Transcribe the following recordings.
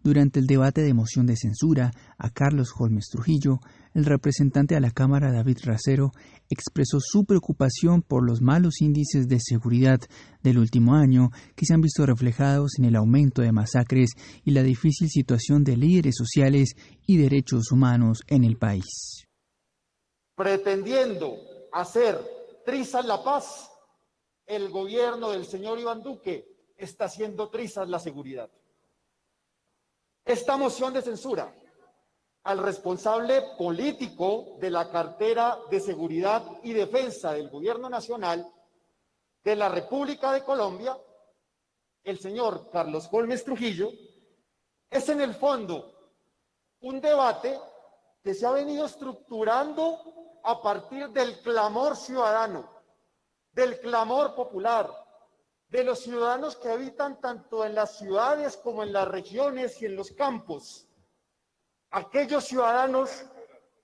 Durante el debate de moción de censura a Carlos Holmes Trujillo, el representante a la Cámara David Racero expresó su preocupación por los malos índices de seguridad del último año que se han visto reflejados en el aumento de masacres y la difícil situación de líderes sociales y derechos humanos en el país. Pretendiendo hacer trizas la paz, el gobierno del señor Iván Duque está haciendo trizas la seguridad. Esta moción de censura al responsable político de la cartera de Seguridad y Defensa del Gobierno Nacional de la República de Colombia, el señor Carlos Holmes Trujillo, es en el fondo un debate que se ha venido estructurando a partir del clamor ciudadano, del clamor popular, de los ciudadanos que habitan tanto en las ciudades como en las regiones y en los campos. Aquellos ciudadanos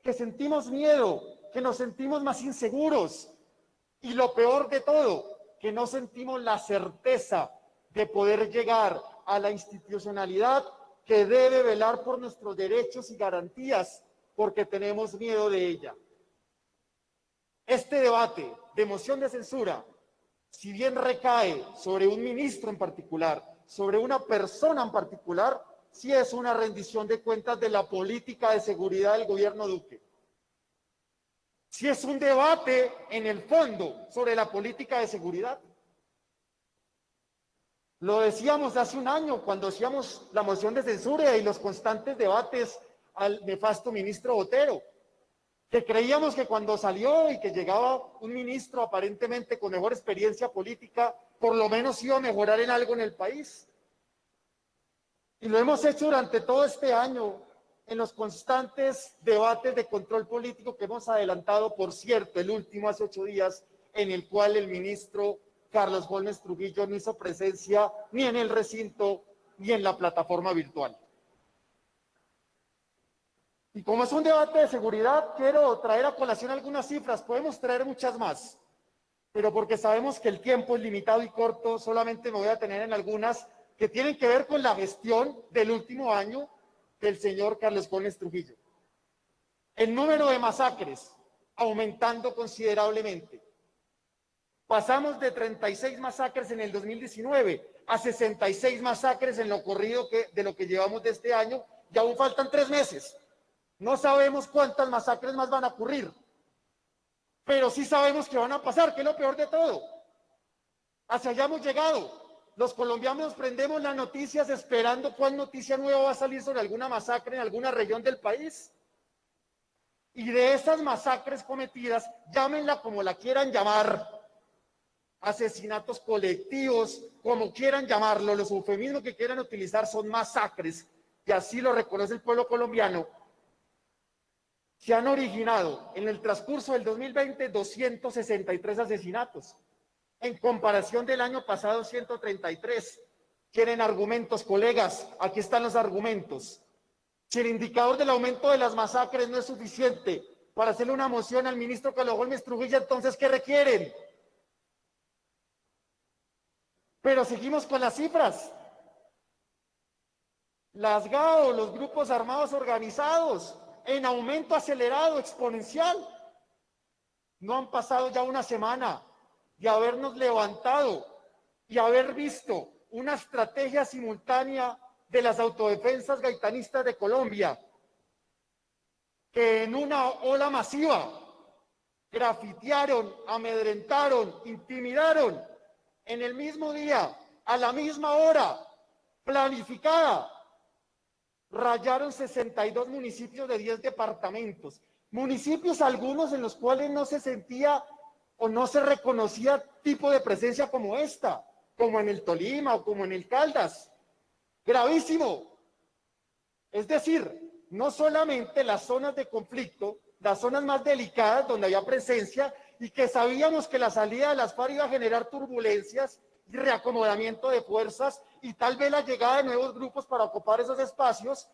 que sentimos miedo, que nos sentimos más inseguros y lo peor de todo, que no sentimos la certeza de poder llegar a la institucionalidad que debe velar por nuestros derechos y garantías porque tenemos miedo de ella. Este debate de moción de censura, si bien recae sobre un ministro en particular, sobre una persona en particular, sí es una rendición de cuentas de la política de seguridad del gobierno Duque. Sí es un debate en el fondo sobre la política de seguridad. Lo decíamos hace un año cuando hacíamos la moción de censura y los constantes debates al nefasto ministro Botero, que creíamos que cuando salió y que llegaba un ministro aparentemente con mejor experiencia política, por lo menos iba a mejorar en algo en el país. Y lo hemos hecho durante todo este año en los constantes debates de control político que hemos adelantado, por cierto, el último hace 8 días, en el cual el ministro Carlos Holmes Trujillo no hizo presencia ni en el recinto ni en la plataforma virtual. Y como es un debate de seguridad, quiero traer a colación algunas cifras, podemos traer muchas más, pero porque sabemos que el tiempo es limitado y corto, solamente me voy a tener en algunas que tienen que ver con la gestión del último año del señor Carlos Holmes Trujillo. El número de masacres aumentando considerablemente. Pasamos de 36 masacres en el 2019 a 66 masacres en lo corrido de lo que llevamos de este año y aún faltan 3 meses. No sabemos cuántas masacres más van a ocurrir, pero sí sabemos que van a pasar, que es lo peor de todo. Hacia allá hemos llegado. Los colombianos prendemos las noticias esperando cuál noticia nueva va a salir sobre alguna masacre en alguna región del país. Y de esas masacres cometidas, llámenla como la quieran llamar, asesinatos colectivos, como quieran llamarlo, los eufemismos que quieran utilizar son masacres, y así lo reconoce el pueblo colombiano. Se han originado en el transcurso del 2020 263 asesinatos. En comparación del año pasado, 133. ¿Quieren argumentos, colegas? Aquí están los argumentos. Si el indicador del aumento de las masacres no es suficiente para hacerle una moción al ministro Carlos Holmes Trujillo, entonces, ¿qué requieren? Pero seguimos con las cifras. Las GAO, los grupos armados organizados, en aumento acelerado, exponencial. No han pasado ya una semana de habernos levantado y haber visto una estrategia simultánea de las autodefensas gaitanistas de Colombia, que en una ola masiva grafitearon, amedrentaron, intimidaron en el mismo día, a la misma hora, planificada, rayaron 62 municipios de 10 departamentos, municipios algunos en los cuales no se sentía o no se reconocía tipo de presencia como esta, como en el Tolima o como en el Caldas. Gravísimo. Es decir, no solamente las zonas de conflicto, las zonas más delicadas donde había presencia y que sabíamos que la salida de las FARC iba a generar turbulencias y reacomodamiento de fuerzas y tal vez la llegada de nuevos grupos para ocupar esos espacios,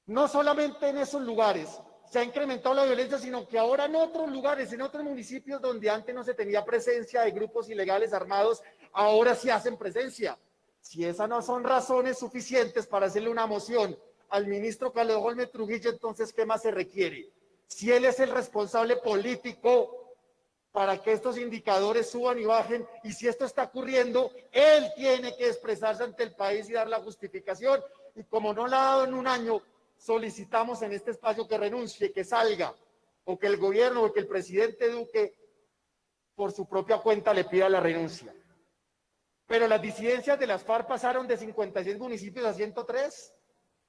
no solamente en esos lugares se ha incrementado la violencia, sino que ahora en otros lugares, en otros municipios donde antes no se tenía presencia de grupos ilegales armados, ahora sí hacen presencia. Si esas no son razones suficientes para hacerle una moción al ministro Carlos Holmes Trujillo, entonces, ¿qué más se requiere? Si él es el responsable político para que estos indicadores suban y bajen, y si esto está ocurriendo, él tiene que expresarse ante el país y dar la justificación, y como no la ha dado en un año, solicitamos en este espacio que renuncie, que salga, o que el gobierno o que el presidente Duque por su propia cuenta le pida la renuncia. Pero las disidencias de las FARC pasaron de 56 municipios a 103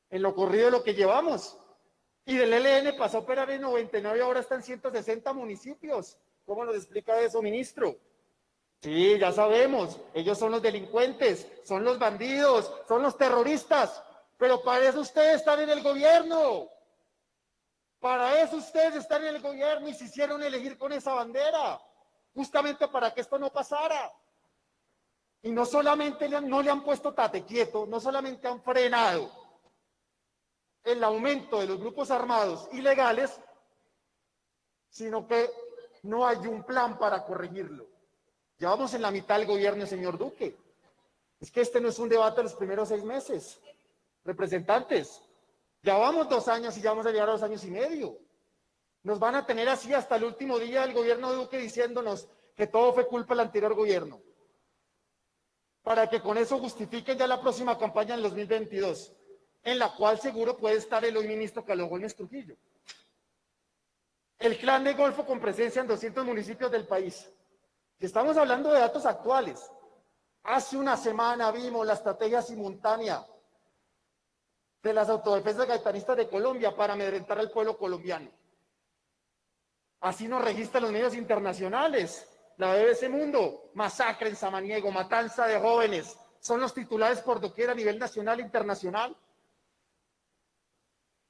en lo corrido de lo que llevamos. Y del ELN pasó a operar en 99 y ahora están 160 municipios. ¿Cómo nos explica eso, ministro? Sí, ya sabemos, ellos son los delincuentes, son los bandidos, son los terroristas, pero para eso ustedes están en el gobierno. Para eso ustedes están en el gobierno y se hicieron elegir con esa bandera, justamente para que esto no pasara. Y no solamente no le han puesto tate quieto, no solamente han frenado el aumento de los grupos armados ilegales, sino que no hay un plan para corregirlo. Ya vamos en la mitad del gobierno, señor Duque. Es que este no es un debate de los primeros 6 meses. Representantes, ya vamos 2 años y ya vamos a llegar a 2 años y medio. Nos van a tener así hasta el último día del gobierno de Duque diciéndonos que todo fue culpa del anterior gobierno, para que con eso justifiquen ya la próxima campaña en 2022, en la cual seguro puede estar el hoy ministro Carlos Holmes Trujillo. El Clan del Golfo con presencia en 200 municipios del país. Y estamos hablando de datos actuales. Hace una semana vimos la estrategia simultánea de las autodefensas gaitanistas de Colombia para amedrentar al pueblo colombiano. Así nos registran los medios internacionales. La BBC Mundo, masacre en Samaniego, matanza de jóvenes. Son los titulares por doquier a nivel nacional e internacional.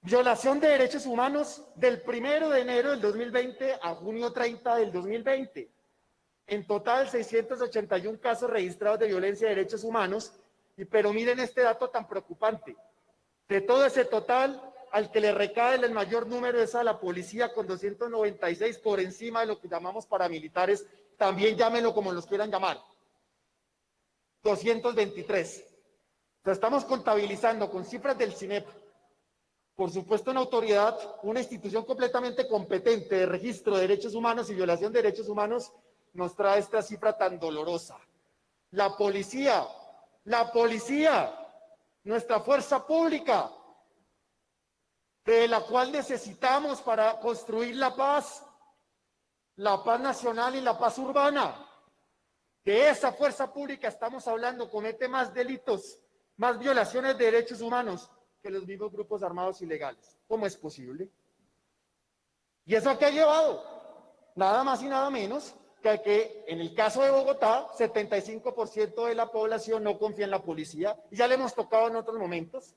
Violación de derechos humanos del 1 de enero del 2020 a junio 30 del 2020. En total, 681 casos registrados de violencia de derechos humanos. Pero miren este dato tan preocupante. De todo ese total, al que le recae el mayor número es a la policía con 296 por encima de lo que llamamos paramilitares, también llámenlo como los quieran llamar. 223. O sea, estamos contabilizando con cifras del CINEP. Por supuesto, una autoridad, una institución completamente competente de registro de derechos humanos y violación de derechos humanos, nos trae esta cifra tan dolorosa. La policía, nuestra fuerza pública, de la cual necesitamos para construir la paz nacional y la paz urbana. De esa fuerza pública estamos hablando, comete más delitos, más violaciones de derechos humanos que los mismos grupos armados ilegales. ¿Cómo es posible? ¿Y eso a qué ha llevado? Nada más y nada menos que en el caso de Bogotá, 75% de la población no confía en la policía, y ya le hemos tocado en otros momentos.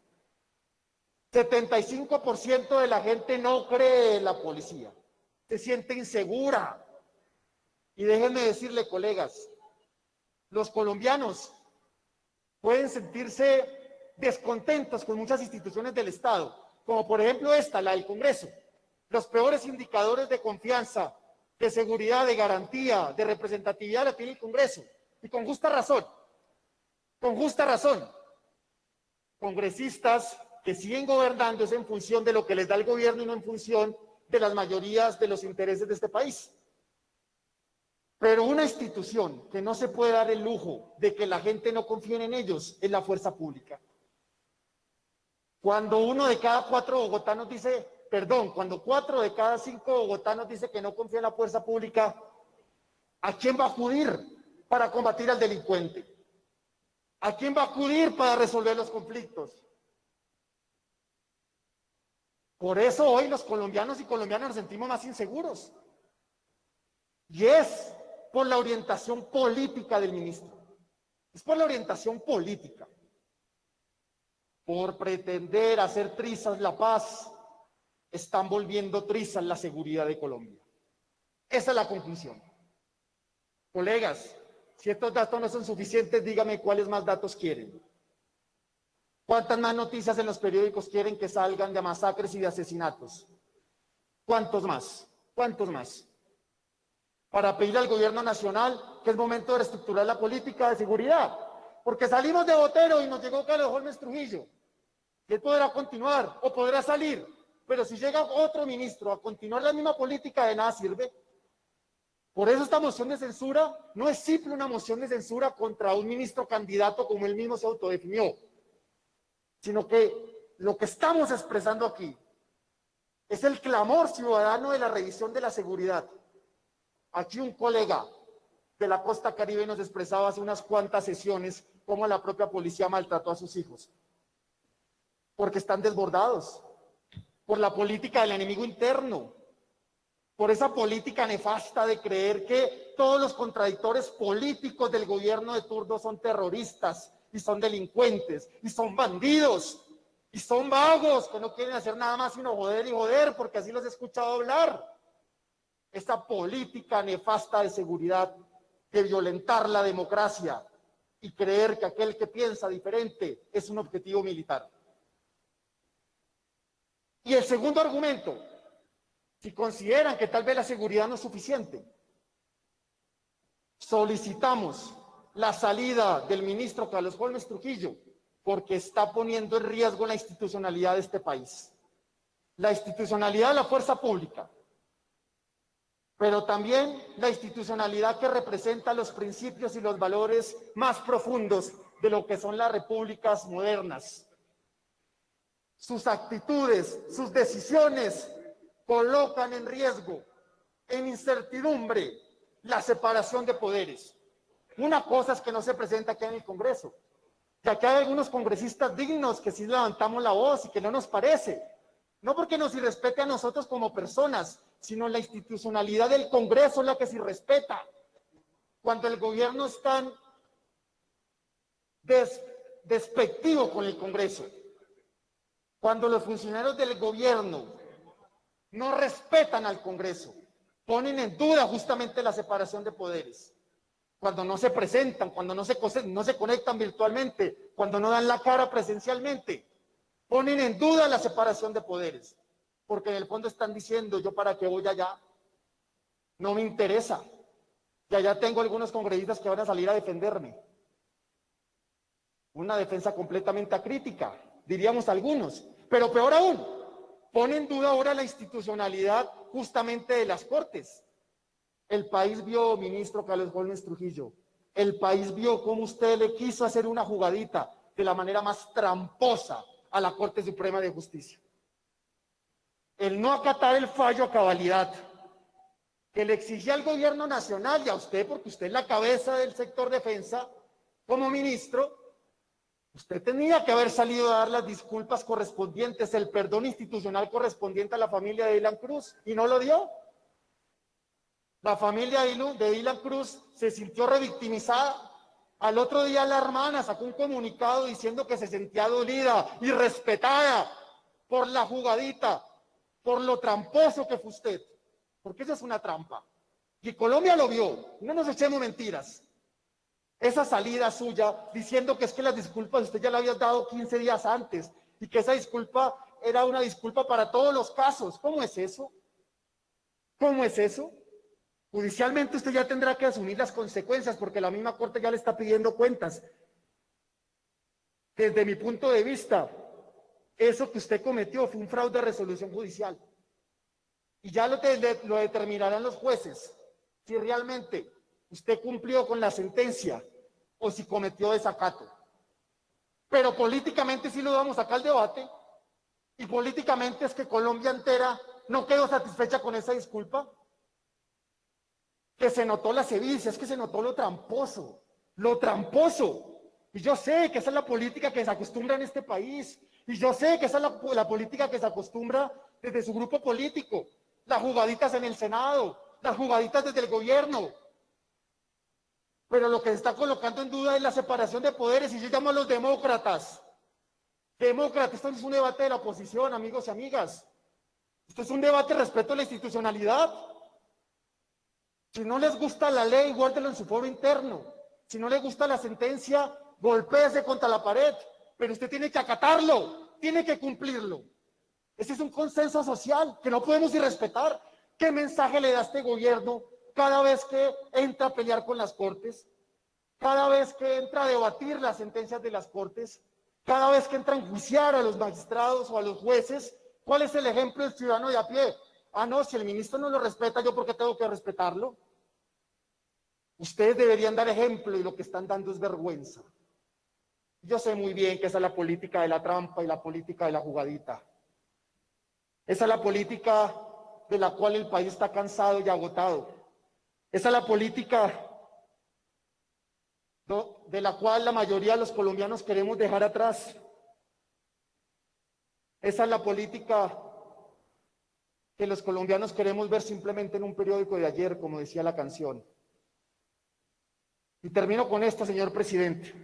75% de la gente no cree en la policía, se siente insegura. Y déjenme decirle, colegas, los colombianos pueden sentirse descontentos con muchas instituciones del Estado, como por ejemplo esta, la del Congreso. Los peores indicadores de confianza, de seguridad, de garantía, de representatividad la tiene el Congreso, y con justa razón. Con justa razón. Congresistas que siguen gobernando es en función de lo que les da el gobierno y no en función de las mayorías de los intereses de este país. Pero una institución que no se puede dar el lujo de que la gente no confíe en ellos es la fuerza pública. Cuando 1 de cada 4 bogotanos dice, cuando 4 de cada 5 bogotanos dice que no confía en la fuerza pública, ¿a quién va a acudir para combatir al delincuente? ¿A quién va a acudir para resolver los conflictos? Por eso hoy los colombianos y colombianas nos sentimos más inseguros. Y es por la orientación política del ministro. Es por la orientación política. Por pretender hacer trizas la paz, están volviendo trizas la seguridad de Colombia. Esa es la conclusión. Colegas, si estos datos no son suficientes, díganme cuáles más datos quieren. ¿Cuántas más noticias en los periódicos quieren que salgan de masacres y de asesinatos? ¿Cuántos más? ¿Cuántos más? para pedirle al gobierno nacional que es momento de reestructurar la política de seguridad. Porque salimos de Botero y nos llegó Carlos Holmes Trujillo. Y él podrá continuar o podrá salir. Pero si llega otro ministro a continuar la misma política, de nada sirve. Por eso esta moción de censura no es simple una moción de censura contra un ministro candidato como él mismo se autodefinió, sino que lo que estamos expresando aquí es el clamor ciudadano de la revisión de la seguridad. Aquí un colega de la costa caribe nos expresaba hace unas cuantas sesiones cómo la propia policía maltrató a sus hijos, porque están desbordados por la política del enemigo interno, por esa política nefasta de creer que todos los contradictores políticos del gobierno de turno son terroristas y son delincuentes y son bandidos y son vagos que no quieren hacer nada más sino joder y joder, porque así los he escuchado hablar. Esa política nefasta de seguridad, de violentar la democracia y creer que aquel que piensa diferente es un objetivo militar. Y el segundo argumento, si consideran que tal vez la seguridad no es suficiente, solicitamos la salida del ministro Carlos Holmes Trujillo porque está poniendo en riesgo la institucionalidad de este país, la institucionalidad de la fuerza pública, pero también la institucionalidad que representa los principios y los valores más profundos de lo que son las repúblicas modernas. Sus actitudes, sus decisiones colocan en riesgo, en incertidumbre, la separación de poderes. Una cosa es que no se presenta aquí en el Congreso, que aquí hay algunos congresistas dignos que sí levantamos la voz y que no nos parece, no porque nos irrespete a nosotros como personas, sino la institucionalidad del Congreso es la que se irrespeta. Cuando el gobierno es tan despectivo con el Congreso, cuando los funcionarios del gobierno no respetan al Congreso, ponen en duda justamente la separación de poderes, cuando no se presentan, cuando no se conectan virtualmente, cuando no dan la cara presencialmente, ponen en duda la separación de poderes, porque en el fondo están diciendo, ¿yo para qué voy allá? No me interesa. Y allá tengo algunos congresistas que van a salir a defenderme. Una defensa completamente acrítica, diríamos algunos, pero peor aún, pone en duda ahora la institucionalidad justamente de las Cortes. El país vio, ministro Carlos Holmes Trujillo, el país vio cómo usted le quiso hacer una jugadita de la manera más tramposa a la Corte Suprema de Justicia. El no acatar el fallo a cabalidad que le exigía al gobierno nacional y a usted, porque usted es la cabeza del sector defensa, como ministro, usted tenía que haber salido a dar las disculpas correspondientes, el perdón institucional correspondiente a la familia de Dylan Cruz, y no lo dio. La familia de Dylan Cruz se sintió revictimizada. Al otro día la hermana sacó un comunicado diciendo que se sentía dolida y respetada por la jugadita, por lo tramposo que fue usted, porque eso es una trampa. Y Colombia lo vio, no nos echemos mentiras. Esa salida suya diciendo que es que las disculpas usted ya la había dado 15 días antes y que esa disculpa era una disculpa para todos los casos. ¿Cómo es eso? ¿Cómo es eso? Judicialmente usted ya tendrá que asumir las consecuencias porque la misma Corte ya le está pidiendo cuentas. Desde mi punto de vista, eso que usted cometió fue un fraude de resolución judicial. Y ya lo determinarán los jueces, si realmente usted cumplió con la sentencia o si cometió desacato. Pero políticamente sí lo vamos a sacar al debate, y políticamente es que Colombia entera no quedó satisfecha con esa disculpa. Que se notó la sevicia, es que se notó lo tramposo, lo tramposo. Y yo sé que esa es la política que se acostumbra en este país, y yo sé que esa es la política que se acostumbra desde su grupo político, las jugaditas en el Senado, las jugaditas desde el gobierno. Pero lo que se está colocando en duda es la separación de poderes, y yo llamo a los demócratas. Demócratas, esto no es un debate de la oposición, amigos y amigas. Esto es un debate respecto a la institucionalidad. Si no les gusta la ley, guárdelo en su foro interno. Si no les gusta la sentencia, golpéese contra la pared. Pero usted tiene que acatarlo, tiene que cumplirlo. Ese es un consenso social que no podemos irrespetar. ¿Qué mensaje le da este gobierno cada vez que entra a pelear con las Cortes, cada vez que entra a debatir las sentencias de las Cortes, cada vez que entra a enjuiciar a los magistrados o a los jueces? ¿Cuál es el ejemplo del ciudadano de a pie? Ah, no, si el ministro no lo respeta, ¿yo por qué tengo que respetarlo? Ustedes deberían dar ejemplo y lo que están dando es vergüenza. Yo sé muy bien que esa es la política de la trampa y la política de la jugadita. Esa es la política de la cual el país está cansado y agotado. Esa es la política de la cual la mayoría de los colombianos queremos dejar atrás. Esa es la política que los colombianos queremos ver simplemente en un periódico de ayer, como decía la canción. Y termino con esto, señor presidente.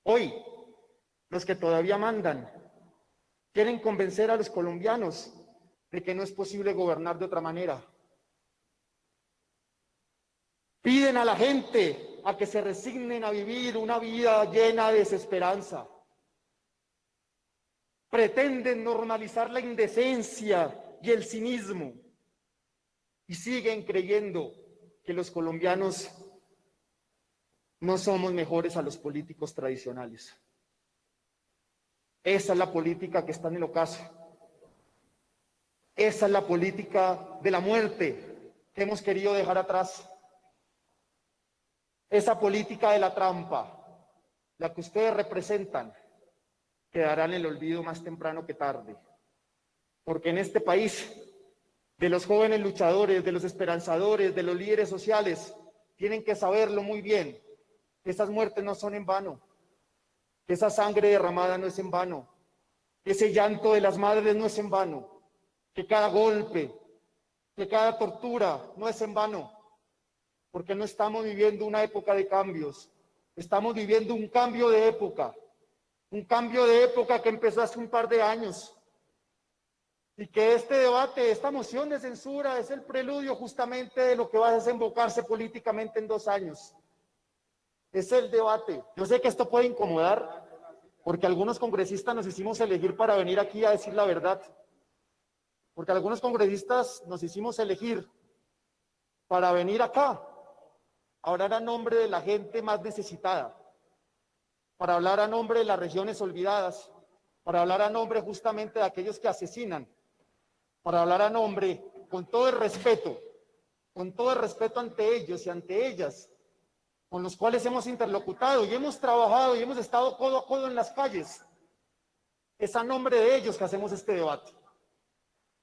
Hoy, los que todavía mandan quieren convencer a los colombianos de que no es posible gobernar de otra manera. Piden a la gente a que se resignen a vivir una vida llena de desesperanza. Pretenden normalizar la indecencia y el cinismo y siguen creyendo que los colombianos no somos mejores a los políticos tradicionales. Esa es la política que está en el ocaso. Esa es la política de la muerte que hemos querido dejar atrás. Esa política de la trampa, la que ustedes representan, quedará en el olvido más temprano que tarde. Porque en este país, de los jóvenes luchadores, de los esperanzadores, de los líderes sociales, tienen que saberlo muy bien, que esas muertes no son en vano, que esa sangre derramada no es en vano, que ese llanto de las madres no es en vano, que cada golpe, que cada tortura no es en vano, porque no estamos viviendo una época de cambios, estamos viviendo un cambio de época que empezó hace un par de años, y que este debate, esta moción de censura es el preludio justamente de lo que va a desembocarse políticamente en 2 años. Es el debate. Yo sé que esto puede incomodar, porque algunos congresistas nos hicimos elegir para venir aquí a decir la verdad, porque algunos congresistas nos hicimos elegir para venir acá a hablar a nombre de la gente más necesitada, para hablar a nombre de las regiones olvidadas, para hablar a nombre justamente de aquellos que asesinan, para hablar a nombre, con todo el respeto ante ellos y ante ellas, con los cuales hemos interlocutado y hemos trabajado y hemos estado codo a codo en las calles. Es a nombre de ellos que hacemos este debate.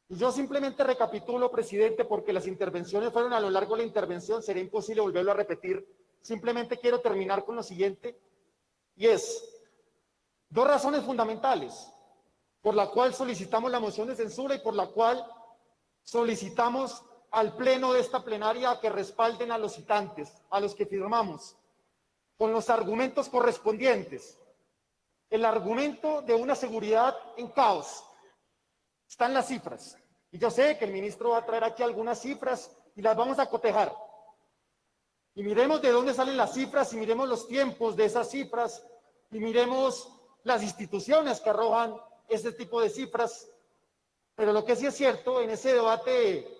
Y yo simplemente recapitulo, presidente, porque las intervenciones fueron a lo largo de la intervención, sería imposible volverlo a repetir. Simplemente quiero terminar con lo siguiente, y es 2 razones fundamentales por la cual solicitamos la moción de censura y por la cual solicitamos al pleno de esta plenaria que respalden a los citantes, a los que firmamos, con los argumentos correspondientes. El argumento de una seguridad en caos. Están las cifras. Y yo sé que el ministro va a traer aquí algunas cifras y las vamos a cotejar. Y miremos de dónde salen las cifras y miremos los tiempos de esas cifras y miremos las instituciones que arrojan ese tipo de cifras. Pero lo que sí es cierto en ese debate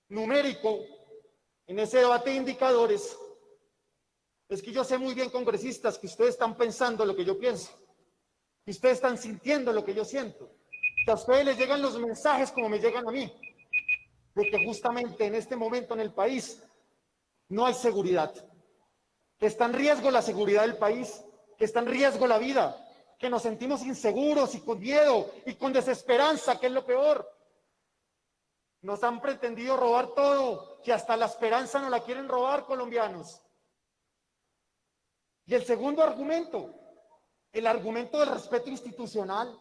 numérico, en ese debate de indicadores, es que yo sé muy bien, congresistas, que ustedes están pensando lo que yo pienso, que ustedes están sintiendo lo que yo siento, que a ustedes les llegan los mensajes como me llegan a mí, de que justamente en este momento en el país no hay seguridad, que está en riesgo la seguridad del país, que está en riesgo la vida, que nos sentimos inseguros y con miedo y con desesperanza, que es lo peor. Nos han pretendido robar todo, que hasta la esperanza nos la quieren robar, colombianos. Y el segundo argumento, el argumento del respeto institucional.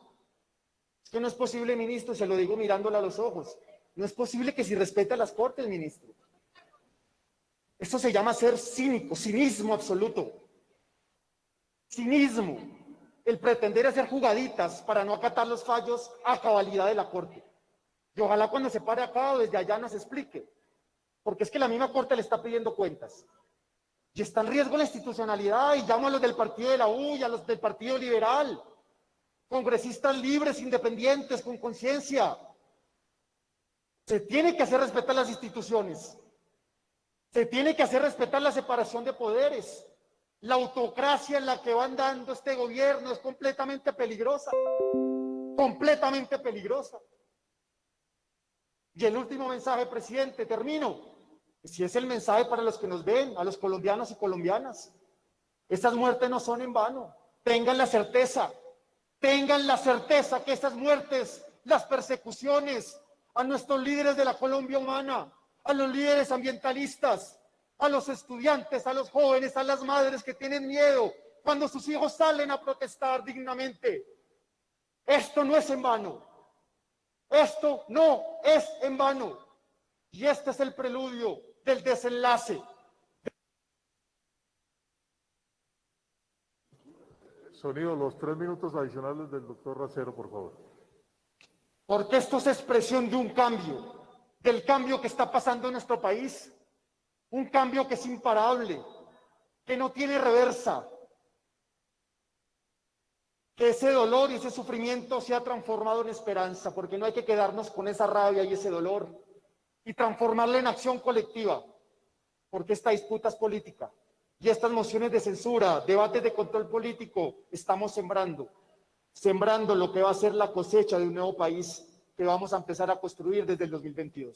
Es que no es posible, ministro, se lo digo mirándole a los ojos, no es posible que si respeta las Cortes, ministro. Esto se llama ser cínico, cinismo absoluto. Cinismo, el pretender hacer jugaditas para no acatar los fallos a cabalidad de la Corte. Y ojalá cuando se pare acá o desde allá nos explique, porque es que la misma Corte le está pidiendo cuentas. Y está en riesgo la institucionalidad, y llamo a los del partido de la U y a los del Partido Liberal, congresistas libres, independientes, con conciencia. Se tiene que hacer respetar las instituciones. Se tiene que hacer respetar la separación de poderes. La autocracia en la que van dando este gobierno es completamente peligrosa. Completamente peligrosa. Y el último mensaje, presidente, termino. Si es el mensaje para los que nos ven, a los colombianos y colombianas. Estas muertes no son en vano. Tengan la certeza que estas muertes, las persecuciones a nuestros líderes de la Colombia humana, a los líderes ambientalistas, a los estudiantes, a los jóvenes, a las madres que tienen miedo cuando sus hijos salen a protestar dignamente. Esto no es en vano. Esto no es en vano. Y este es el preludio del desenlace. Sonido, los 3 minutos adicionales del doctor Racero, por favor. Porque esto es expresión de un cambio, del cambio que está pasando en nuestro país. Un cambio que es imparable, que no tiene reversa. Que ese dolor y ese sufrimiento se ha transformado en esperanza, porque no hay que quedarnos con esa rabia y ese dolor y transformarla en acción colectiva, porque esta disputa es política y estas mociones de censura, debates de control político, estamos sembrando lo que va a ser la cosecha de un nuevo país que vamos a empezar a construir desde el 2022.